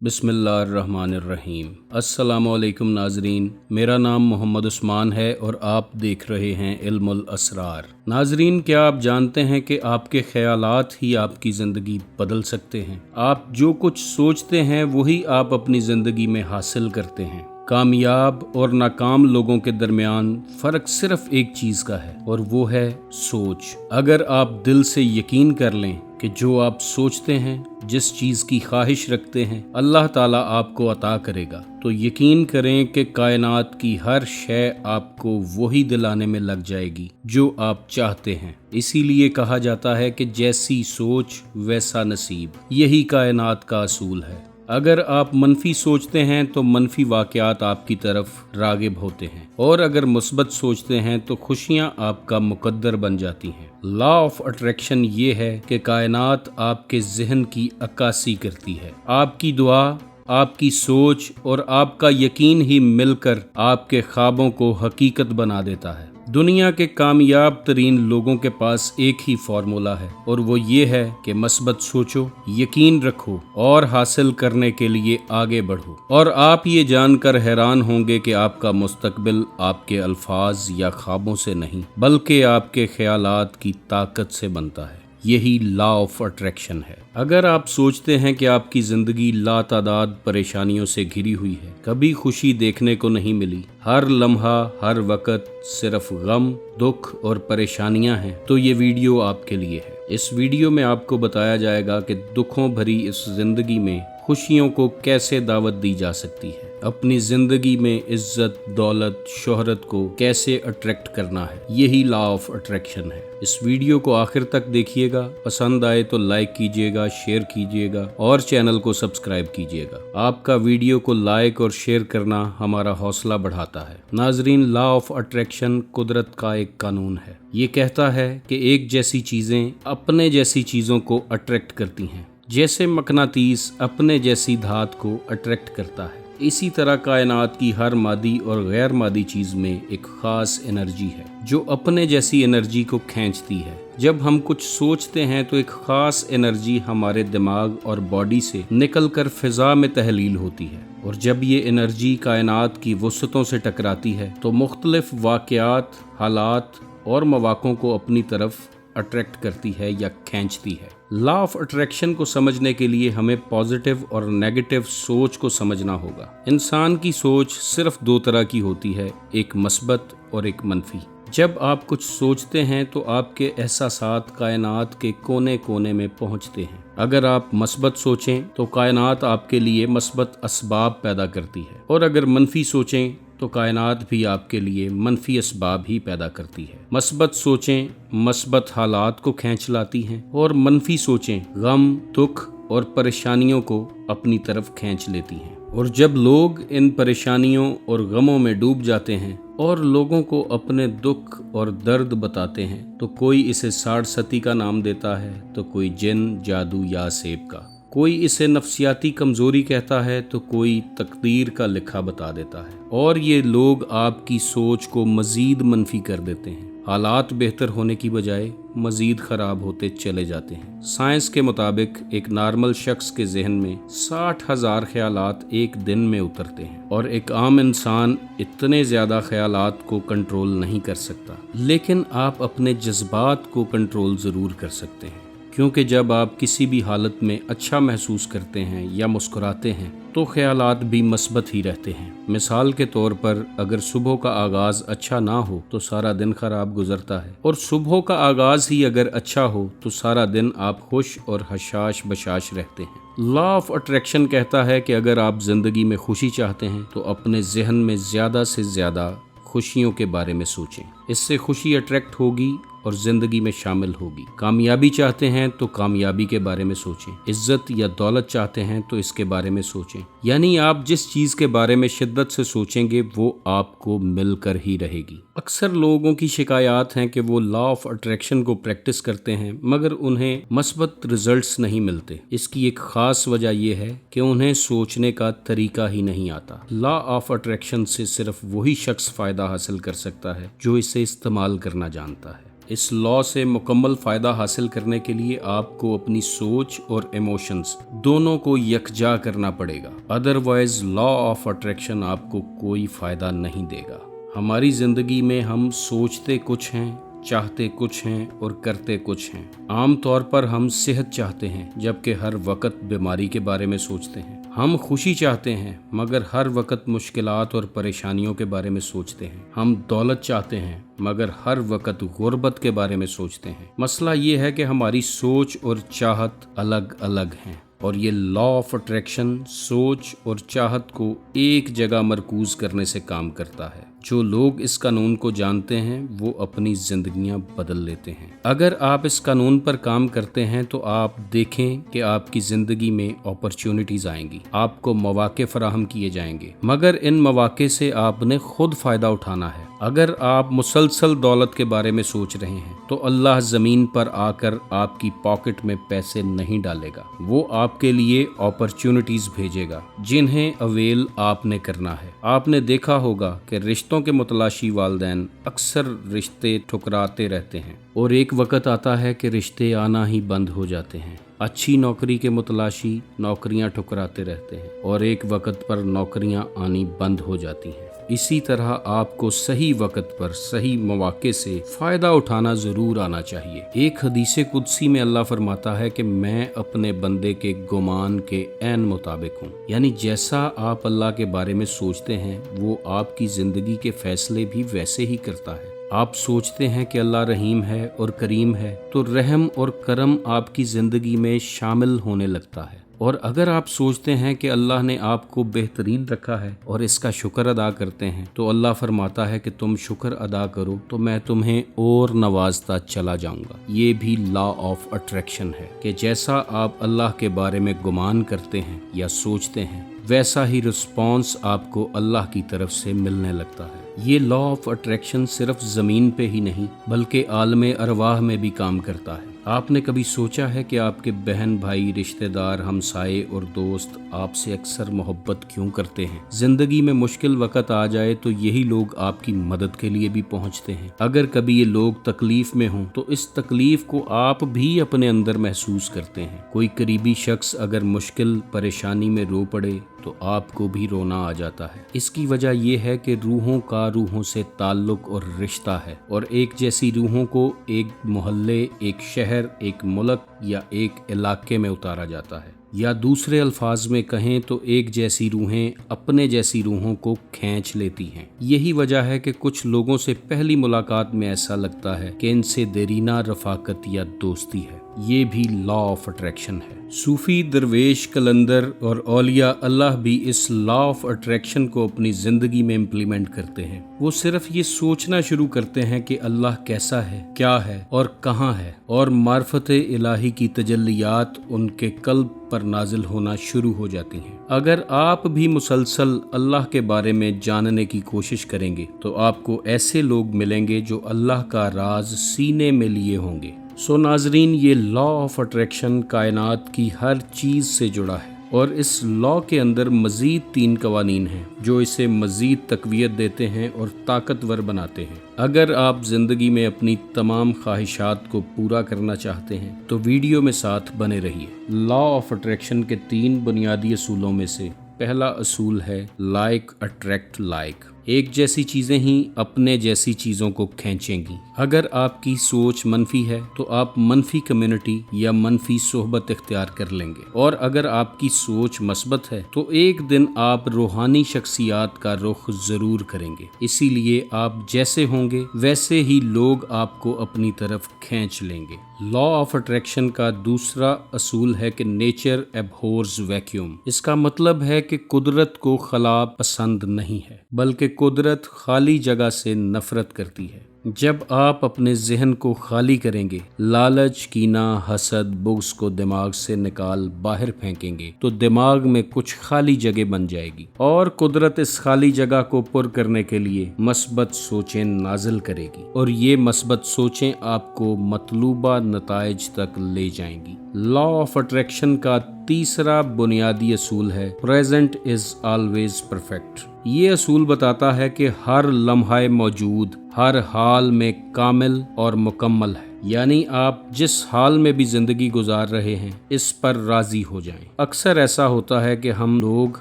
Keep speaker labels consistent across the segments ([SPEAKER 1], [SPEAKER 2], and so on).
[SPEAKER 1] बिस्मिल्लाहिर्रहमानिर्रहीम। अस्सलामुअलैकुम नाजरीन, मेरा नाम मोहम्मद उस्मान है और आप देख रहे हैं इल्मुल असरार। नाजरीन, क्या आप जानते हैं कि आपके ख्यालात ही आपकी ज़िंदगी बदल सकते हैं। आप जो कुछ सोचते हैं वही आप अपनी ज़िंदगी में हासिल करते हैं। कामयाब और नाकाम लोगों के दरमियान फ़र्क सिर्फ एक चीज़ का है और वो है सोच। अगर आप दिल से यकीन कर लें कि जो आप सोचते हैं, जिस चीज़ की ख्वाहिश रखते हैं, अल्लाह ताला आपको अता करेगा, तो यकीन करें कि कायनात की हर शय आपको वही दिलाने में लग जाएगी जो आप चाहते हैं। इसीलिए कहा जाता है कि जैसी सोच वैसा नसीब। यही कायनात का असूल है। अगर आप मनफी सोचते हैं तो मनफी वाक़यात आपकी तरफ रागिब होते हैं, और अगर मुस्बत सोचते हैं तो खुशियां आपका मुकद्दर बन जाती हैं। लॉ ऑफ अट्रैक्शन ये है कि कायनात आपके ज़हन की अक्कासी करती है। आपकी दुआ, आपकी सोच और आपका यकीन ही मिलकर आपके ख्वाबों को हकीकत बना देता है। दुनिया के कामयाब तरीन लोगों के पास एक ही फार्मूला है और वो ये है कि मस्बत सोचो, यकीन रखो और हासिल करने के लिए आगे बढ़ो। और आप ये जानकर हैरान होंगे कि आपका मुस्तकबिल आपके अल्फाज या ख्वाबों से नहीं बल्कि आपके ख्यालात की ताकत से बनता है। यही लॉ ऑफ अट्रैक्शन है। अगर आप सोचते हैं कि आपकी ज़िंदगी लातादाद परेशानियों से घिरी हुई है, कभी खुशी देखने को नहीं मिली, हर लम्हा हर वक्त सिर्फ गम, दुख और परेशानियां हैं, तो ये वीडियो आपके लिए है। इस वीडियो में आपको बताया जाएगा कि दुखों भरी इस ज़िंदगी में खुशियों को कैसे दावत दी जा सकती है, अपनी ज़िंदगी में इज्जत, दौलत, शोहरत को कैसे अट्रैक्ट करना है। यही लॉ ऑफ अट्रैक्शन है। इस वीडियो को आखिर तक देखिएगा। पसंद आए तो लाइक कीजिएगा, शेयर कीजिएगा और चैनल को सब्सक्राइब कीजिएगा। आपका वीडियो को लाइक और शेयर करना हमारा हौसला बढ़ाता है। नाजरीन, लॉ ऑफ अट्रैक्शन कुदरत का एक कानून है। ये कहता है कि एक जैसी चीज़ें अपने जैसी चीज़ों को अट्रैक्ट करती हैं। जैसे मकनातीस अपने जैसी धात को अट्रैक्ट करता है, इसी तरह कायनात की हर मादी और गैर मादी चीज़ में एक ख़ास एनर्जी है जो अपने जैसी एनर्जी को खींचती है। जब हम कुछ सोचते हैं तो एक ख़ास एनर्जी हमारे दिमाग और बॉडी से निकलकर फ़िज़ा में तहलील होती है, और जब ये एनर्जी कायनात की वसतों से टकराती है तो मुख्तलिफ वाक़यात, हालात और मौक़ों को अपनी तरफ अट्रैक्ट करती है या खींचती है। लॉ ऑफ अट्रैक्शन को समझने के लिए हमें पॉजिटिव और नेगेटिव सोच को समझना होगा। इंसान की सोच सिर्फ दो तरह की होती है, एक मस्बत और एक मनफी। जब आप कुछ सोचते हैं तो आपके एहसासात कायनात के कोने कोने में पहुंचते हैं। अगर आप मस्बत सोचें तो कायनात आपके लिए मस्बत असबाब पैदा करती है, और अगर मनफी सोचें तो कायनात भी आपके लिए मनफी असबाब ही पैदा करती है। मस्बत सोचें मस्बत हालात को खींच लाती हैं, और मनफी सोचें गम, दुख और परेशानियों को अपनी तरफ खींच लेती हैं। और जब लोग इन परेशानियों और गमों में डूब जाते हैं और लोगों को अपने दुख और दर्द बताते हैं, तो कोई इसे साड़ सती का नाम देता है, तो कोई जिन, जादू या सेब का, कोई इसे नफ्सियाती कमज़ोरी कहता है, तो कोई तकदीर का लिखा बता देता है। और ये लोग आपकी सोच को मज़ीद मनफी कर देते हैं। हालात बेहतर होने की बजाय मज़ीद ख़राब होते चले जाते हैं। साइंस के मुताबिक एक नॉर्मल शख्स के जहन में 60,000 ख्यालात एक दिन में उतरते हैं, और एक आम इंसान इतने ज़्यादा ख्यालात को कंट्रोल नहीं कर सकता। लेकिन आप अपने जज्बात को कंट्रोल ज़रूर कर सकते हैं, क्योंकि जब आप किसी भी हालत में अच्छा महसूस करते हैं या मुस्कुराते हैं तो ख्यालात भी मस्बत ही रहते हैं। मिसाल के तौर पर, अगर सुबह का आगाज़ अच्छा ना हो तो सारा दिन ख़राब गुजरता है, और सुबह का आगाज़ ही अगर अच्छा हो तो सारा दिन आप खुश और हशाश बशाश रहते हैं। लॉ ऑफ अट्रैक्शन कहता है कि अगर आप ज़िंदगी में खुशी चाहते हैं तो अपने जहन में ज़्यादा से ज़्यादा खुशियों के बारे में सोचें। इससे खुशी अट्रैक्ट होगी और ज़िंदगी में शामिल होगी। कामयाबी चाहते हैं तो कामयाबी के बारे में सोचें। इज्जत या दौलत चाहते हैं तो इसके बारे में सोचें। यानी आप जिस चीज़ के बारे में शिद्दत से सोचेंगे वो आपको मिलकर ही रहेगी। अक्सर लोगों की शिकायत हैं कि वो लॉ ऑफ अट्रैक्शन को प्रैक्टिस करते हैं मगर उन्हें मस्बत रिजल्ट्स नहीं मिलते। इसकी एक ख़ास वजह यह है कि उन्हें सोचने का तरीका ही नहीं आता। लॉ ऑफ अट्रैक्शन से सिर्फ वही शख्स फ़ायदा हासिल कर सकता है जो इसे इस्तेमाल करना जानता है। इस लॉ से मुकम्मल फ़ायदा हासिल करने के लिए आपको अपनी सोच और इमोशंस दोनों को यकजा करना पड़ेगा, अदरवाइज लॉ ऑफ अट्रैक्शन आपको कोई फ़ायदा नहीं देगा। हमारी ज़िंदगी में हम सोचते कुछ हैं, चाहते कुछ हैं और करते कुछ हैं। आम तौर पर हम सेहत चाहते हैं जबकि हर वक्त बीमारी के बारे में सोचते हैं। हम खुशी चाहते हैं मगर हर वक्त मुश्किलात और परेशानियों के बारे में सोचते हैं। हम दौलत चाहते हैं मगर हर वक्त गुर्बत के बारे में सोचते हैं। मसला ये है कि हमारी सोच और चाहत अलग अलग हैं और ये लॉ ऑफ अट्रैक्शन सोच और चाहत को एक जगह मरकूज करने से काम करता है। जो लोग इस कानून को जानते हैं वो अपनी जिंदगियां बदल लेते हैं। अगर आप इस कानून पर काम करते हैं तो आप देखें कि आपकी जिंदगी में अपॉर्चुनिटीज आएंगी, आपको मौके फराहम किए जाएंगे, मगर इन मौके से आपने खुद फायदा उठाना है। अगर आप मुसलसल दौलत के बारे में सोच रहे हैं तो अल्लाह ज़मीन पर आकर आपकी पॉकेट में पैसे नहीं डालेगा, वो आपके लिए अपॉर्चुनिटीज़ भेजेगा जिन्हें अवेल आपने करना है। आपने देखा होगा कि रिश्तों के मुतलाशी वालिदैन अक्सर रिश्ते ठुकराते रहते हैं और एक वक्त आता है कि रिश्ते आना ही बंद हो जाते हैं। अच्छी नौकरी के मुतलाशी नौकरियां ठुकराते रहते हैं और एक वक्त पर नौकरियां आनी बंद हो जाती हैं। इसी तरह आपको सही वक्त पर सही मौके से फ़ायदा उठाना ज़रूर आना चाहिए। एक हदीस कुदसी में अल्लाह फरमाता है कि मैं अपने बंदे के गुमान के ऐन मुताबिक हूँ, यानी जैसा आप अल्लाह के बारे में सोचते हैं वो आपकी ज़िंदगी के फ़ैसले भी वैसे ही करता है। आप सोचते हैं कि अल्लाह रहीम है और करीम है तो रहम और करम आपकी ज़िंदगी में शामिल होने लगता है। और अगर आप सोचते हैं कि अल्लाह ने आपको बेहतरीन रखा है और इसका शुक्र अदा करते हैं तो अल्लाह फरमाता है कि तुम शुक्र अदा करो तो मैं तुम्हें और नवाजता चला जाऊंगा। ये भी लॉ ऑफ अट्रैक्शन है कि जैसा आप अल्लाह के बारे में गुमान करते हैं या सोचते हैं वैसा ही रिस्पॉन्स आपको अल्लाह की तरफ से मिलने लगता है। ये लॉ ऑफ अट्रैक्शन सिर्फ ज़मीन पे ही नहीं बल्कि आलमे अरवाह में भी काम करता है। आपने कभी सोचा है कि आपके बहन भाई, रिश्तेदार, हमसाए और दोस्त आपसे अक्सर मोहब्बत क्यों करते हैं? जिंदगी में मुश्किल वक्त आ जाए तो यही लोग आपकी मदद के लिए भी पहुंचते हैं। अगर कभी ये लोग तकलीफ में हों तो इस तकलीफ को आप भी अपने अंदर महसूस करते हैं। कोई करीबी शख्स अगर मुश्किल परेशानी में रो पड़े तो आपको भी रोना आ जाता है। इसकी वजह यह है कि रूहों का रूहों से ताल्लुक और रिश्ता है और एक जैसी रूहों को एक मोहल्ले, एक शहर, एक मुल्क या एक इलाके में उतारा जाता है, या दूसरे अल्फाज में कहें तो एक जैसी रूहें अपने जैसी रूहों को खींच लेती हैं। यही वजह है कि कुछ लोगों से पहली मुलाकात में ऐसा लगता है कि इनसे देरीना रफाकत या दोस्ती है। ये भी लॉ ऑफ अट्रैक्शन है। सूफी, दरवेश, कलंदर और औलिया अल्लाह भी इस लॉ ऑफ अट्रैक्शन को अपनी ज़िंदगी में इम्प्लीमेंट करते हैं। वो सिर्फ ये सोचना शुरू करते हैं कि अल्लाह कैसा है, क्या है और कहाँ है, और मार्फत इलाही की तजल्लियात उनके कल्ब पर नाजिल होना शुरू हो जाती हैं। अगर आप भी मुसलसल अल्लाह के बारे में जानने की कोशिश करेंगे तो आपको ऐसे लोग मिलेंगे जो अल्लाह का राज सीने में लिए होंगे। सो नाजरीन, ये लॉ ऑफ अट्रैक्शन कायनात की हर चीज़ से जुड़ा है और इस लॉ के अंदर मज़ीद 3 कवानीन हैं जो इसे मज़ीद तक़वियत देते हैं और ताकतवर बनाते हैं। अगर आप ज़िंदगी में अपनी तमाम ख्वाहिशात को पूरा करना चाहते हैं तो वीडियो में साथ बने रहिए। लॉ ऑफ अट्रैक्शन के 3 बुनियादी असूलों में से पहला असूल है लाइक अट्रैक्ट लाइक। एक जैसी चीज़ें ही अपने जैसी चीज़ों को खींचेंगी। अगर आपकी सोच मनफी है तो आप मनफी कम्युनिटी या मनफी सोहबत इख्तियार कर लेंगे, और अगर आपकी सोच मस्बत है तो एक दिन आप रूहानी शख्सियात का रुख ज़रूर करेंगे। इसीलिए आप जैसे होंगे वैसे ही लोग आपको अपनी तरफ खींच लेंगे। लॉ ऑफ अट्रैक्शन का दूसरा असूल है कि नेचर एबहोर्स वैक्यूम। इसका मतलब है कि कुदरत को खला पसंद नहीं है बल्कि कुदरत खाली जगह से नफरत करती है। जब आप अपने जहन को खाली करेंगे, लालच, कीना, हसद, बुग़्ज़ को दिमाग से निकाल बाहर फेंकेंगे तो दिमाग में कुछ खाली जगह बन जाएगी और कुदरत इस खाली जगह को पुर करने के लिए मस्बत सोचें नाजिल करेगी और ये मस्बत सोचें आपको मतलूबा नताइज तक ले जाएंगी। लॉ ऑफ अट्रैक्शन का तीसरा बुनियादी असूल है प्रेजेंट इज ऑलवेज परफेक्ट। ये असूल बताता है कि हर लम्हा मौजूद हर हाल में कामिल और मुकम्मल है, यानी आप जिस हाल में भी जिंदगी गुजार रहे हैं इस पर राजी हो जाएं। अक्सर ऐसा होता है कि हम लोग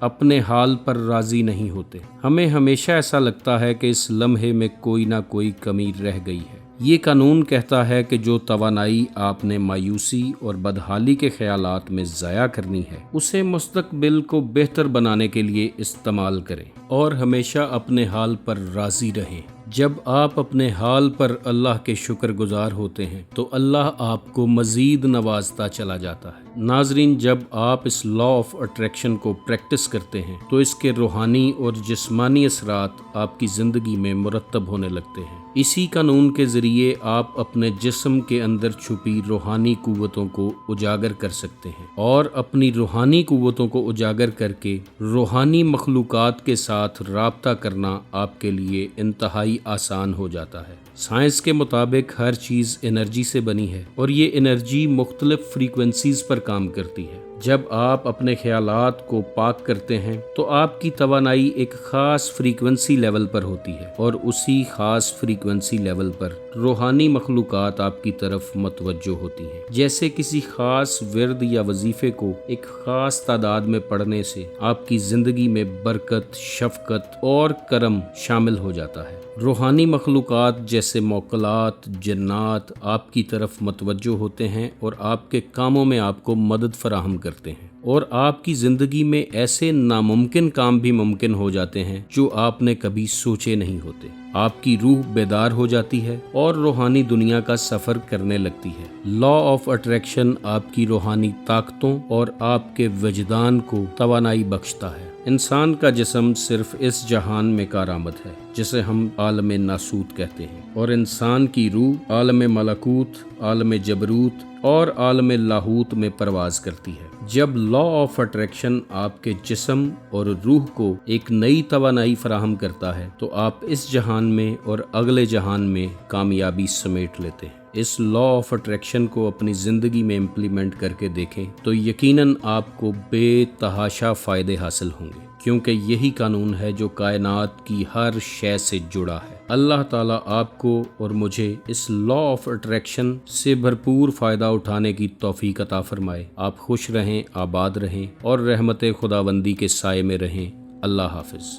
[SPEAKER 1] अपने हाल पर राजी नहीं होते। हमें हमेशा ऐसा लगता है कि इस लम्हे में कोई ना कोई कमी रह गई है। ये कानून कहता है कि जो तवानाई आपने मायूसी और बदहाली के ख्यालात में ज़ाया करनी है उसे मुस्तकबिल को बेहतर बनाने के लिए इस्तेमाल करें और हमेशा अपने हाल पर राजी रहें। जब आप अपने हाल पर अल्लाह के शुक्रगुजार होते हैं तो अल्लाह आपको मज़ीद नवाजता चला जाता है। नाजरीन, जब आप इस लॉ ऑफ अट्रैक्शन को प्रैक्टिस करते हैं तो इसके रूहानी और जिस्मानी असरात आपकी ज़िंदगी में मुरतब होने लगते हैं। इसी कानून के ज़रिए आप अपने जिस्म के अंदर छुपी रूहानी कुव्वतों को उजागर कर सकते हैं और अपनी रूहानी कुव्वतों को उजागर करके रूहानी मखलूक़ात के साथ राब्ता करना आपके लिए इंतहाई आसान हो जाता है। साइंस के मुताबिक हर चीज़ एनर्जी से बनी है और ये एनर्जी मुख्तलिफ फ्रीक्वेंसीज पर काम करती है। जब आप अपने ख्यालात को पाक करते हैं तो आपकी तवानाई एक ख़ास फ्रीक्वेंसी लेवल पर होती है और उसी ख़ास फ्रीक्वेंसी लेवल पर रूहानी मखलूक़ात आपकी तरफ मतवज्जो होती हैं। जैसे किसी ख़ास विर्द या वजीफ़े को एक ख़ास तादाद में पढ़ने से आपकी ज़िंदगी में बरकत, शफ़क़त और करम शामिल हो जाता है। रूहानी मखलूक़ात जैसे मौकलात, जन्नात आपकी तरफ मतवज्जो होते हैं और आपके कामों में आपको मदद फराहम करते हैं और आपकी ज़िंदगी में ऐसे नामुमकिन काम भी मुमकिन हो जाते हैं जो आपने कभी सोचे नहीं होते। आपकी रूह बेदार हो जाती है और रूहानी दुनिया का सफ़र करने लगती है। लॉ ऑफ अट्रैक्शन आपकी रूहानी ताकतों और आपके वजदान को तवानाई बख्शता है। इंसान का जिस्म सिर्फ इस जहान में कारआमद है जिसे हम आलम नासूत कहते हैं और इंसान की रूह आलम मलकूत, आलम जबरूत और आलम लाहूत में परवाज़ करती है। जब लॉ ऑफ अट्रैक्शन आपके जिस्म और रूह को एक नई तवानाई फराहम करता है तो आप इस जहान में और अगले जहान में कामयाबी समेट लेते हैं। इस लॉ ऑफ अट्रैक्शन को अपनी ज़िंदगी में इम्प्लीमेंट करके देखें तो यकीनन आपको बेतहाशा फ़ायदे हासिल होंगे, क्योंकि यही कानून है जो कायनात की हर शय से जुड़ा है। अल्लाह ताला आपको और मुझे इस लॉ ऑफ अट्रैक्शन से भरपूर फ़ायदा उठाने की तौफीक अता फरमाए। आप खुश रहें, आबाद रहें और रहमत खुदावंदी के साए में रहें। अल्लाह हाफ़िज़।